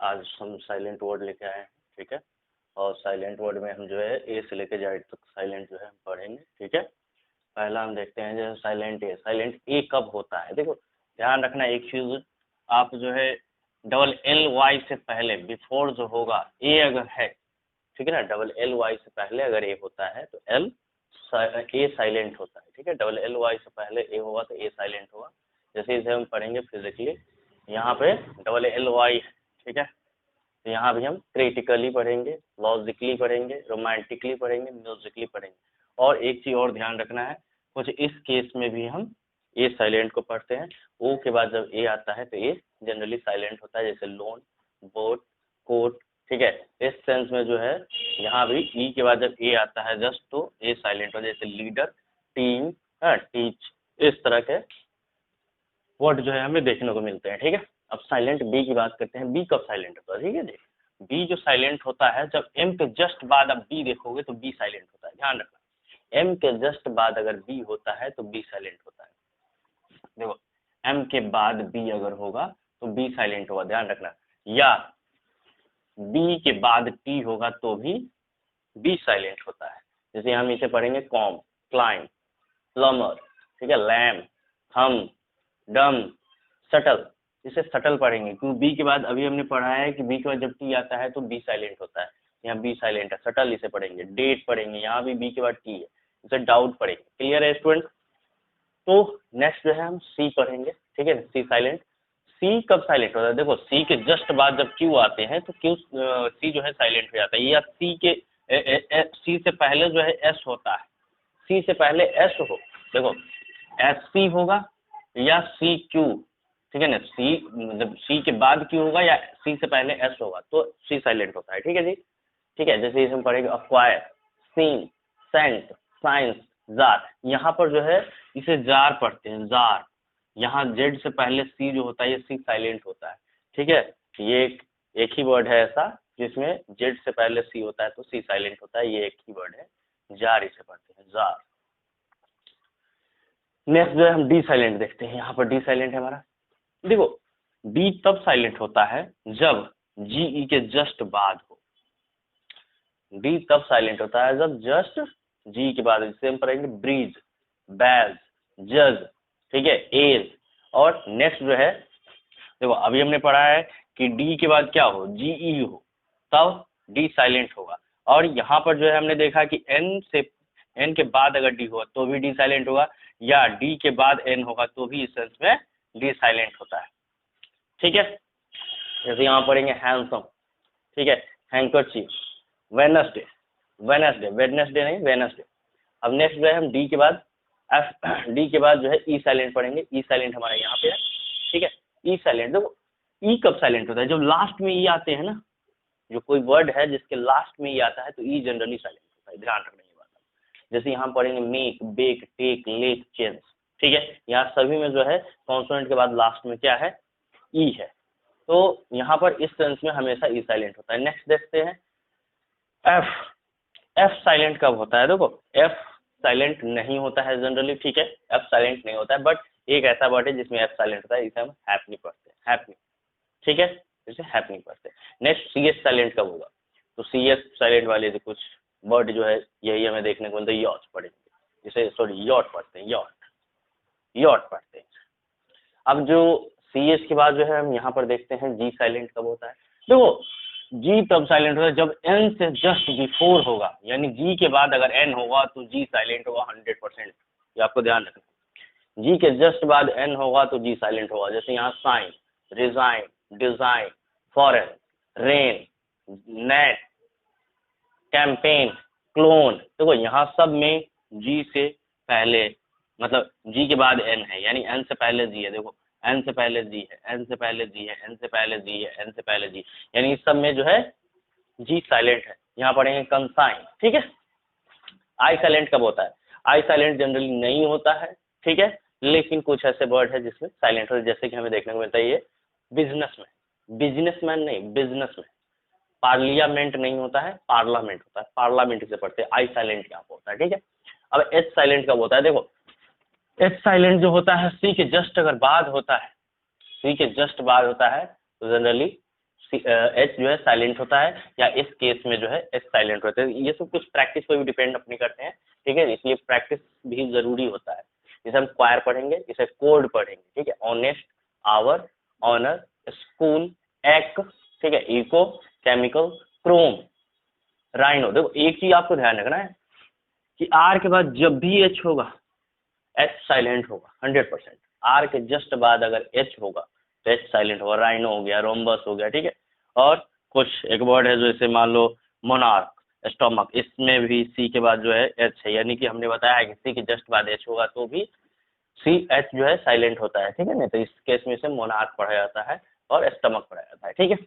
आज हम silent word लेके आए हैं, ठीक है। और साइलेंट वर्ड में हम जो है ए से लेके जेड तक साइलेंट जो है हम पढ़ेंगे, ठीक है। पहला हम देखते हैं जैसे साइलेंट ए कब होता है। देखो ध्यान रखना एक चीज, आप जो है डबल एल वाई से पहले बिफोर जो होगा ए अगर है, ठीक है ना, डबल एल वाई से पहले अगर ए होता है तो ए साइलेंट होता है, ठीक है। डबल एल वाई से पहले ए होगा तो ए साइलेंट होगा। जैसे इसे हम पढ़ेंगे फिजिकली, यहाँ पे डबल एल वाई है, ठीक है। तो यहाँ भी हम क्रिटिकली पढ़ेंगे, लॉजिकली पढ़ेंगे, रोमांटिकली पढ़ेंगे, म्यूजिकली पढ़ेंगे। और एक चीज और ध्यान रखना है, कुछ इस केस में भी हम ए साइलेंट को पढ़ते हैं। ओ के बाद जब ए आता है तो ए जनरली साइलेंट होता है, जैसे लोन, बोट, कोट, ठीक है। इस सेंस में जो है यहाँ भी ई के बाद जब ए आता है जस्ट तो ए साइलेंट हो, जैसे लीडर, टीम, टीच, इस तरह के वर्ड जो है हमें देखने को मिलते हैं, ठीक है। अब साइलेंट बी की बात करते हैं। बी कब साइलेंट होता है, ठीक है जी। बी जो साइलेंट होता है जब एम के जस्ट बाद आप बी देखोगे तो बी साइलेंट होता है, ध्यान रखना। एम के जस्ट बाद अगर बी होता है तो बी साइलेंट होता है। देखो एम के बाद बी अगर होगा तो बी साइलेंट होगा, ध्यान रखना। या बी के बाद टी होगा तो भी बी साइलेंट होता है। जैसे हम इसे पढ़ेंगे कॉम, क्लाइम, प्लमर, ठीक है, लैम, हम, डम, सटल, इसे सटल पढ़ेंगे क्योंकि बी के बाद अभी हमने पढ़ा है कि बी के बाद जब टी आता है तो बी साइलेंट होता है, यहाँ बी साइलेंट है, सटल इसे पढ़ेंगे। डेट पढ़ेंगे, यहाँ भी बी के बाद टी है, इसे डाउट पढ़ेंगे। क्लियर है स्टूडेंट। तो नेक्स्ट जो है हम सी पढ़ेंगे, ठीक है, सी साइलेंट। सी कब साइलेंट होता है, देखो सी के जस्ट बाद जब क्यू आते हैं तो क्यू सी जो है साइलेंट हो जाता है। या सी के सी से पहले जो है एस होता है, सी से पहले एस हो, देखो एस सी होगा या सी क्यू, ठीक है ना। सी जब सी के बाद क्यू होगा या सी से पहले एस होगा तो सी साइलेंट होता है, ठीक है जी, ठीक है। जैसे हम पढ़ेंगे acquire, scene, scent, science, jar, यहाँ पर जो है इसे जार पढ़ते हैं, जार। यहाँ जेड से पहले सी जो होता है ये सी साइलेंट होता है, ठीक है। ये एक ही वर्ड है ऐसा जिसमें जेड से पहले सी होता है तो सी साइलेंट होता है, ये एक ही वर्ड है, जार इसे पढ़ते हैं, जार। नेक्स्ट जो है हम डी साइलेंट देखते हैं। यहाँ पर डी साइलेंट है हमारा। देखो डी तब साइलेंट होता है जब जीई के जस्ट बाद हो। डी तब साइलेंट होता है जब जस्ट जी के बाद, जैसे हम पढ़ेंगे ब्रीज, बैज, जज, ठीक है, एज। और नेक्स्ट जो है देखो अभी हमने पढ़ा है कि डी के बाद क्या हो, जीई हो, तब डी साइलेंट होगा। और यहाँ पर जो है हमने देखा कि एन के बाद अगर डी होगा तो भी डी साइलेंट होगा, या डी के बाद एन होगा तो भी इस सेंस में डी साइलेंट होता है, ठीक है। जैसे यहाँ पढ़ेंगे हैंडसम, ठीक है, हैंकरचीफ, वेडनेसडे, वेडनेसडे नहीं वेडनेसडे। अब नेक्स्ट जो है हम डी के बाद डी के बाद जो है ई साइलेंट पढ़ेंगे। ई साइलेंट हमारा यहाँ पे है, ठीक है। ई साइलेंट, देखो ई कब साइलेंट होता है, जब लास्ट में ई आते हैं ना, जो कोई वर्ड है जिसके लास्ट में ई आता है तो ई जनरली साइलेंट होता है, ध्यान रखना ये बात। जैसे यहाँ पढ़ेंगे make, bake, take, lake, change, ठीक है। यहाँ सभी में जो है कॉन्सोनेंट के बाद लास्ट में क्या है, ई है, तो यहाँ पर इस सेंस में हमेशा ई साइलेंट होता है। नेक्स्ट देखते हैं एफ। एफ साइलेंट कब होता है, देखो एफ साइलेंट नहीं होता है जनरली, ठीक है, एफ साइलेंट नहीं होता है, बट एक ऐसा वर्ड है जिसमें एफ साइलेंट होता है, इसे हम हैपनी पढ़ते हैं, हैपनी, ठीक है, इसे हैपनी पढ़ते हैं। नेक्स्ट सी एस साइलेंट कब होगा, तो सी एस साइलेंट वाले जो कुछ वर्ड जो है यही हमें देखने को मिलता है, यॉट पढ़ेंगे, जिसे सॉरी यॉट पढ़ते हैं, यॉट पढ़ते हैं। अब जो सी एस के बाद जो है हम यहाँ पर देखते हैं जी साइलेंट कब होता है। देखो जी तब साइलेंट होता है जब एन से जस्ट बिफोर होगा, यानी जी के बाद अगर एन होगा तो जी साइलेंट होगा 100%, ये आपको ध्यान रखना। जी के जस्ट बाद एन होगा तो जी साइलेंट होगा। जैसे यहाँ sign, resign, design, foreign, rain, net, campaign, clone, देखो यहाँ सब में जी से पहले, मतलब जी के बाद एन है, यानी एन से पहले जी है। देखो एन से पहले जी है, एन से पहले जी है, एन से पहले जी है, एन से पहले जी, यानी इस सब में जो है जी साइलेंट है। यहाँ पढ़ेंगे कंसाइन, ठीक है। आई साइलेंट कब होता है, आई साइलेंट जनरली नहीं होता है, ठीक है, लेकिन कुछ ऐसे वर्ड है जिसमें साइलेंट होता है, जैसे कि हमें देखने को मिलता है ये बिजनेस में, बिजनेसमैन नहीं बिजनेस में। पार्लियामेंट नहीं होता है, पार्लियामेंट होता है, पार्लियामेंट से पढ़ते हैं, आई साइलेंट यहाँ पर होता है, ठीक है। अब एच साइलेंट कब होता है, देखो एच साइलेंट जो होता है सी के जस्ट अगर बाद होता है, सी के जस्ट बाद होता है तो जनरली एच जो है साइलेंट होता है, या इस केस में जो है एच साइलेंट होता है। ये सब कुछ प्रैक्टिस पे भी डिपेंड अपनी करते हैं, ठीक है, इसलिए प्रैक्टिस भी जरूरी होता है। जैसे हम क्वायर पढ़ेंगे, इसे कोड पढ़ेंगे, ठीक है, ऑनेस्ट, आवर, ऑनर, स्कूल, एक, ठीक है, इको, केमिकल, क्रोम, राइनो। देखो एक चीज आपको ध्यान रखना है कि आर के बाद जब भी एच होगा एच साइलेंट होगा 100%। आर के जस्ट बाद अगर एच होगा तो एच साइलेंट होगा। राइनो हो गया, रोम्बस हो गया, ठीक है। और कुछ एक वर्ड है जो जैसे मान लो मोनार्क, स्टोमक, इसमें भी सी के बाद जो है एच है, यानी कि हमने बताया है कि सी के जस्ट बाद एच होगा तो भी सी एच जो है साइलेंट होता है, ठीक है ना। तो इस केस में से मोनार्क पढ़ा जाता है और स्टमक पढ़ा जाता है, ठीक है।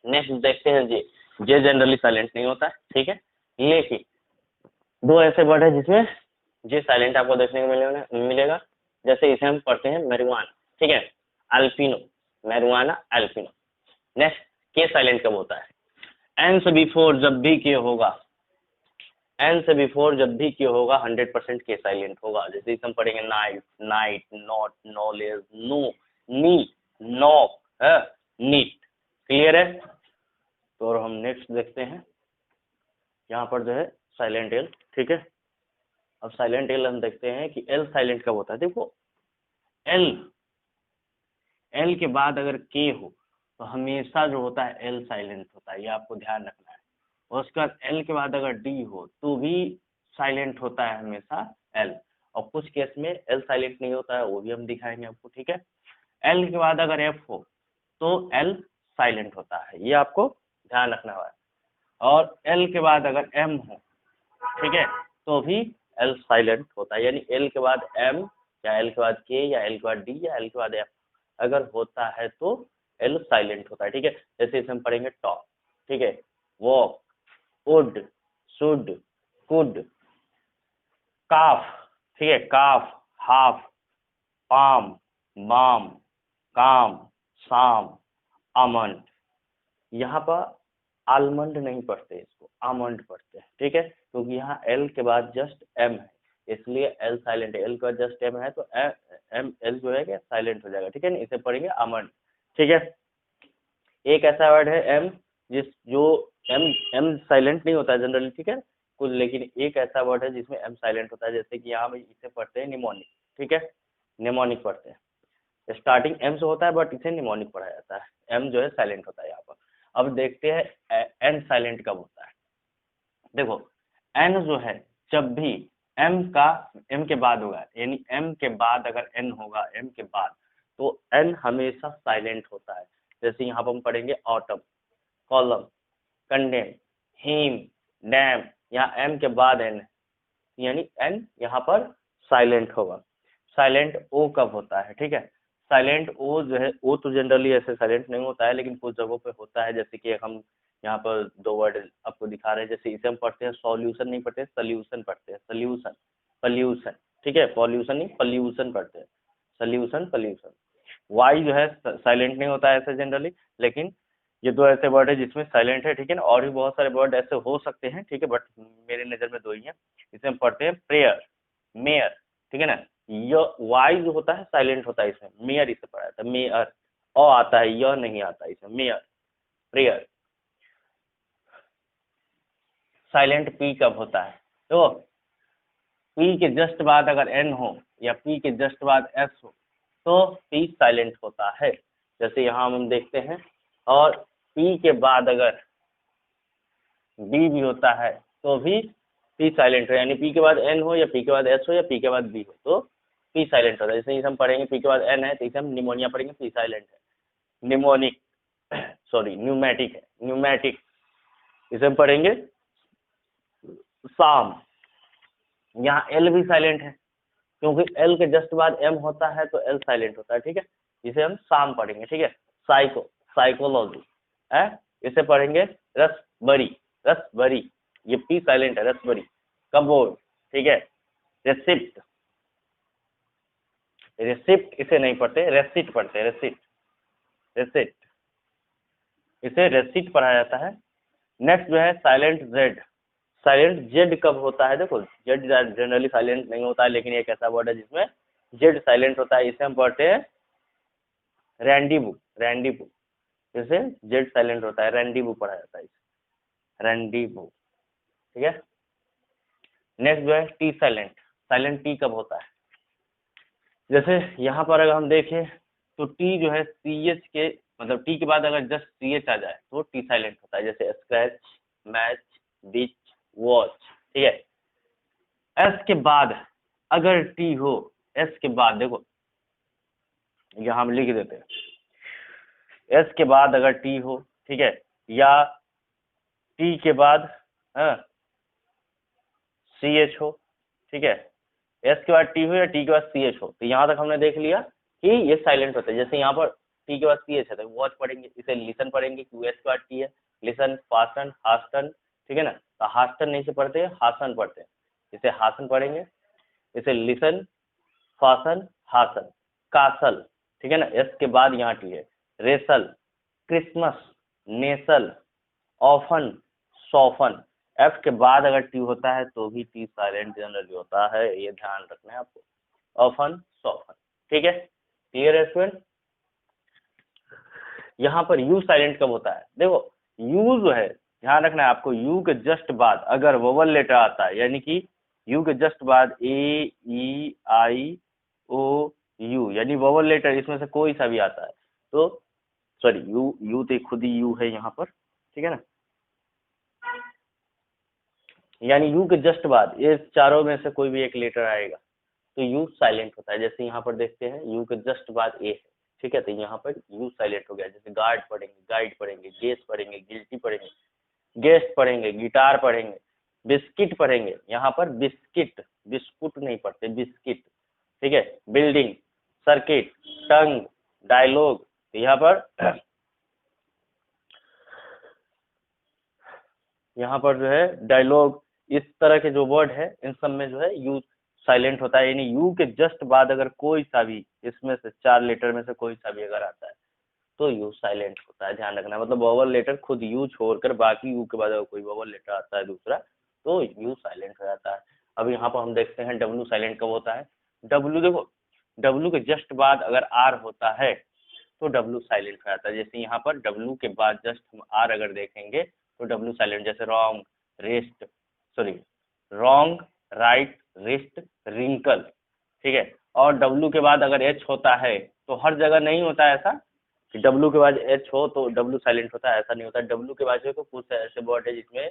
नेक्स्ट देखते हैं जे। जे जनरली साइलेंट नहीं होता है, ठीक है, लेकिन दो ऐसे वर्ड है जिसमें जे साइलेंट आपको देखने को मिलेगा। जैसे इसे हम पढ़ते हैं मैरिजुआना, ठीक है, अल्पिनो, मैरिजुआना, अल्पिनो। नेक्स्ट के साइलेंट कब होता है? एन से बिफोर जब भी के होगा, एन से बिफोर जब भी के होगा 100% के साइलेंट होगा। जैसे इसे हम पढ़ेंगे knight, knight, knot, knowledge, know, knee, knock, neat. Clear है? तो और हम नेक्स्ट देखते हैं, यहाँ पर जो है साइलेंट एल, ठीक है। अब साइलेंट एल हम देखते हैं कि एल साइलेंट कब होता है। देखो एल, एल के बाद अगर के हो तो हमेशा जो होता है एल साइलेंट होता है, ये आपको ध्यान रखना है। और उसके बाद एल के बाद अगर डी हो तो भी साइलेंट होता है हमेशा एल, और कुछ केस में एल साइलेंट नहीं होता है, वो भी हम दिखाएंगे आपको, ठीक है। एल के बाद अगर एफ हो तो एल साइलेंट होता है, ये आपको ध्यान रखना है। और एल के बाद अगर एम हो, ठीक है, तो भी एल साइलेंट होता है, यानी एल के बाद एम या एल के बाद के या एल के बाद डी या एल के बाद एफ अगर होता है तो एल साइलेंट होता है, ठीक है। जैसे इसे हम पढ़ेंगे टॉक, ठीक है, वॉक, वुड, शुड, कुड, काफ, ठीक है, काफ, हाफ, पाम, बाम, काम, शाम, आमंड। यहाँ पर आलमंड नहीं पढ़ते, इसको आमंड पढ़ते हैं, ठीक है, क्योंकि यहाँ एल के बाद जस्ट एम है, इसलिए एल साइलेंट है। एल के बाद जस्ट एम है तो एम एल जो है कि साइलेंट हो जाएगा, ठीक है ना। इसे पढ़ेंगे आमंड, ठीक है। एक ऐसा वर्ड है एम जो एम एम साइलेंट नहीं होता है जनरली, ठीक है, कुछ, लेकिन एक ऐसा वर्ड है जिसमें एम साइलेंट होता है, जैसे कि यहाँ इसे पढ़ते हैं निमोनिक, ठीक है, निमोनिक पढ़ते हैं। स्टार्टिंग एम से होता है बट इसे निमोनिक पढ़ा जाता है, एम जो है साइलेंट होता है यहाँ पर। अब देखते हैं एन साइलेंट कब होता है। देखो एन जो है जब भी एम के बाद होगा, यानी एम के बाद अगर एन होगा एम के बाद, तो एन हमेशा साइलेंट होता है। जैसे यहाँ पर हम पढ़ेंगे autumn, column, condemn, hymn, dam, यहाँ एम के बाद एन है, यानी एन यहाँ पर साइलेंट होगा। साइलेंट ओ कब होता है, ठीक है। साइलेंट ओ जो है, ओ तो जनरली ऐसे साइलेंट नहीं होता है, लेकिन कुछ जगहों पे होता है। जैसे कि हम यहाँ पर दो वर्ड आपको दिखा रहे हैं, जैसे इसे हम पढ़ते हैं सॉल्यूशन नहीं पढ़ते, सोल्यूशन पढ़ते हैं, सोल्यूशन, पॉल्यूशन, ठीक है, पॉल्यूशन नहीं पॉल्यूशन पढ़ते हैं, सोल्यूशन, पॉल्यूशन। वाई जो है साइलेंट नहीं होता है ऐसे जनरली, लेकिन ये दो ऐसे वर्ड है जिसमें साइलेंट है, ठीक है ना। और भी बहुत सारे वर्ड ऐसे हो सकते हैं, ठीक है, बट मेरे नज़र में दो ही हैं। इसे हम पढ़ते हैं प्रेयर, मेयर, ठीक है ना। य वाई जो होता है साइलेंट होता है इसमें, मेयर इसे पढ़ा जाता है, मेयर। ओ आता है, य नहीं आता इसमें, मेयर, प्रेयर। साइलेंट पी कब होता है? तो पी के जस्ट बाद अगर एन हो या पी के जस्ट बाद एस हो तो पी साइलेंट होता है, जैसे यहाँ हम देखते हैं। और पी के बाद अगर बी भी होता है तो भी पी साइलेंट है, यानी पी के बाद एन हो या पी के बाद एस हो या पी के बाद बी हो तो पी साइलेंट होता है। जैसे हम पढ़ेंगे पी के बाद एन है तो इसे हम निमोनिया पढ़ेंगे, पी साइलेंट है। निमोनिक, सॉरी न्यूमेटिक है, न्यूमेटिक, इसे हम पढ़ेंगे साम। यहाँ एल भी साइलेंट है, क्योंकि एल के जस्ट बाद एम होता है तो एल साइलेंट होता है, ठीक है। इसे हम शाम पढ़ेंगे, ठीक है। साइको, साइकोलॉजी है, इसे पढ़ेंगे रसबरी, रसबरी, ये पी साइलेंट है, रसबरी। कबोर्ड, ठीक है। रेसिप्ट, रेसिप्ट इसे नहीं पढ़ते, रेसिट पढ़ते हैं, रेसिट, रेसिट, इसे रेसिट पढ़ा जाता है। नेक्स्ट जो है साइलेंट जेड। साइलेंट जेड कब होता है? देखो जेड जनरली साइलेंट नहीं होता है, लेकिन एक ऐसा वर्ड है जिसमें जेड साइलेंट होता है, इसे हम पढ़ते हैं रैंडी बुक, रैंडी बुक, जैसे जेड साइलेंट होता है, रेंडिवो पढ़ा जाता है इसे, रेंडिवो, ठीक है। नेक्स्ट जो है टी साइलेंट, साइलेंट टी कब होता है? जैसे यहाँ पर अगर हम देखें तो टी जो है सी एच के, मतलब टी के बाद अगर जस्ट सी एच आ जाए तो टी साइलेंट होता है, जैसे स्क्रैच, मैच, बिच, वॉच, ठीक है। एस के बाद अगर टी हो, एस के बाद देखो यहाँ हम लिख देते हैं, एस के बाद अगर टी हो, ठीक है, या टी के बाद सी एच हो, ठीक है, एस के बाद टी हो या टी के बाद सी एच हो, तो यहाँ तक हमने देख लिया कि ये साइलेंट होता है। जैसे यहाँ पर टी के बाद सी एच है तो वॉच पढ़ेंगे, इसे लिसन पढ़ेंगे क्योंकि एस के बाद टी है, लिसन, फासन, हासन, ठीक है ना, तो हासन नहीं से पढ़ते हैं, हासन पढ़ते हैं, इसे हासन पढ़ेंगे, इसे लिसन, फासन, हासन, कासल, ठीक है ना, एस के बाद यहाँ टी है, रेसल, क्रिसमस, नेसल, ऑफन, सॉफन, एफ के बाद अगर टी होता है तो भी टी साइलेंट जनरली होता है, ये ध्यान रखना है आपको, ऑफन, सॉफन, ठीक है, क्लियर है स्टूडेंट। यहाँ पर यू साइलेंट कब होता है? देखो यू जो है, ध्यान रखना है आपको, यू के जस्ट बाद अगर वोवल लेटर आता है, यानी कि यू के जस्ट बाद ए, ई, आई, ओ, यू, यानी वोवल लेटर इसमें से कोई सा भी आता है तो, सॉरी यू तो खुद ही यू है यहाँ पर, ठीक है ना, यानी यू के जस्ट बाद ये चारों में से कोई भी एक लेटर आएगा तो यू साइलेंट होता है। जैसे यहाँ पर देखते हैं यू के जस्ट बाद ए है, ठीक है, तो यहाँ पर यू साइलेंट हो गया। जैसे गार्ड पढ़ेंगे, गाइड पढ़ेंगे, गेस पढ़ेंगे, गिल्टी पढ़ेंगे, गेस्ट पढ़ेंगे, गिटार पढ़ेंगे, बिस्किट पढ़ेंगे, यहाँ पर बिस्किट, बिस्कुट नहीं पढ़ते, बिस्किट, ठीक है, बिल्डिंग, सर्किट, टंग, डायलॉग, तो यहाँ पर जो है डायलॉग, इस तरह के जो वर्ड है इन सब में जो है यू साइलेंट होता है, यानी यू के जस्ट बाद अगर कोई सा भी इसमें से चार लेटर में से कोई सा भी अगर आता है तो यू साइलेंट होता है, ध्यान रखना। मतलब वोवल लेटर खुद यू छोड़कर बाकी यू के बाद अगर कोई वोवल लेटर आता है दूसरा तो यू साइलेंट हो जाता है। अब यहाँ पर हम देखते हैं डब्ल्यू साइलेंट कब होता है। डब्ल्यू देखो, डब्ल्यू के जस्ट बाद अगर आर होता है तो डब्ल्यू साइलेंट हो जाता है। जैसे यहाँ पर डब्ल्यू के बाद जस्ट हम आर अगर देखेंगे तो डब्ल्यू साइलेंट, जैसे wrong, wrist, sorry wrong, write, wrist, wrinkle, ठीक है। और डब्ल्यू के बाद अगर एच होता है तो हर जगह नहीं होता है ऐसा कि डब्ल्यू के बाद एच हो तो डब्ल्यू साइलेंट होता है, ऐसा नहीं होता। डब्ल्यू के बाद जो है तो कुछ ऐसे वर्ड है जिसमें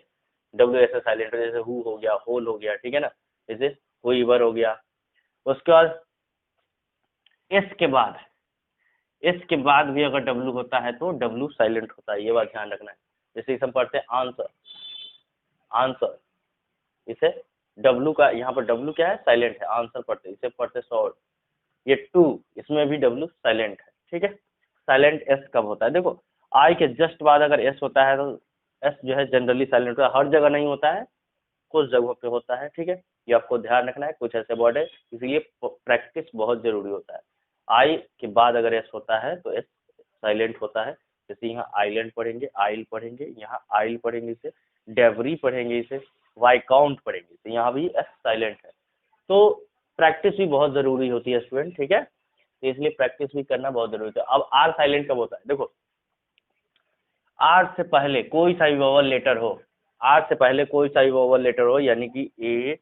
डब्ल्यू ऐसे साइलेंट हो, जैसे हु हो गया, होल हो गया, ठीक है ना, जैसे हुईवर हो गया। उसके बाद एस के बाद भी अगर डब्ल्यू होता है तो डब्ल्यू साइलेंट होता है, ये बात ध्यान रखना है। जैसे इसे हम पढ़ते हैं आंसर, आंसर, इसे डब्ल्यू का, यहाँ पर डब्ल्यू क्या है, साइलेंट है, आंसर पढ़ते, इसे पढ़ते शॉर्ट। ये टू, इसमें भी डब्ल्यू साइलेंट है, ठीक है। साइलेंट एस कब होता है? देखो आई के जस्ट बाद अगर एस होता है तो एस जो है जनरली साइलेंट होता है, हर जगह नहीं होता है, कुछ जगहों पे होता है, ठीक है, ये आपको ध्यान रखना है। कुछ ऐसे वर्ड है इसलिए प्रैक्टिस बहुत जरूरी होता है। आई के बाद अगर एस होता है तो एस साइलेंट होता है। जैसे यहाँ आइलैंड पढ़ेंगे, आइल पढ़ेंगे, यहाँ आइल पढ़ेंगे, इसे डेवरी पढ़ेंगे, इसे वाइकाउंट पढ़ेंगे, तो यहाँ भी एस साइलेंट है। तो प्रैक्टिस भी बहुत जरूरी होती है स्टूडेंट, ठीक है, तो इसलिए प्रैक्टिस भी करना बहुत जरूरी है। अब आर साइलेंट कब होता है? देखो आर से पहले कोई सा भी वोवल लेटर हो, आर से पहले कोई सा भी वोवल लेटर हो, यानी कि ए,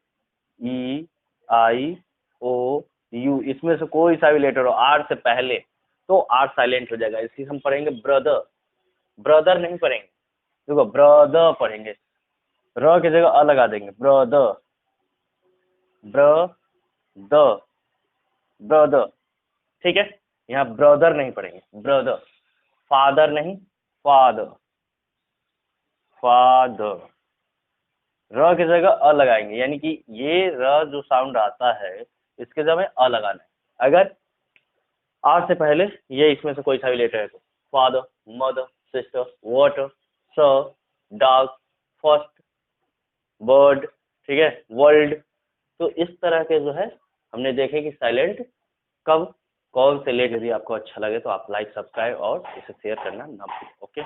ई, आई, ओ, यू, इसमें से कोई सा भी लेटर हो आर से पहले तो आर साइलेंट हो जाएगा। इसकी हम पढ़ेंगे ब्रदर, ब्रदर नहीं पढ़ेंगे, देखो ब्रदर पढ़ेंगे, र की जगह अ लगा देंगे, ब्रदर, ब्रदर, ब्रदर, ठीक है। यहाँ ब्रदर नहीं पढ़ेंगे, ब्रदर, फादर नहीं, फादर, फादर, र की जगह अ लगाएंगे, यानी कि ये र जो साउंड आता है इसके जगह में अ लगाना है। अगर आर से पहले ये इसमें से कोई सा भी लेटर है तो father, mother, sister, water, sir, dog, first, bird, ठीक है, वर्ल्ड। तो इस तरह के जो है हमने देखे कि साइलेंट कब, कौन से लेटर। यदि आपको अच्छा लगे तो आप लाइक, सब्सक्राइब और इसे शेयर करना ना भूलें। ओके।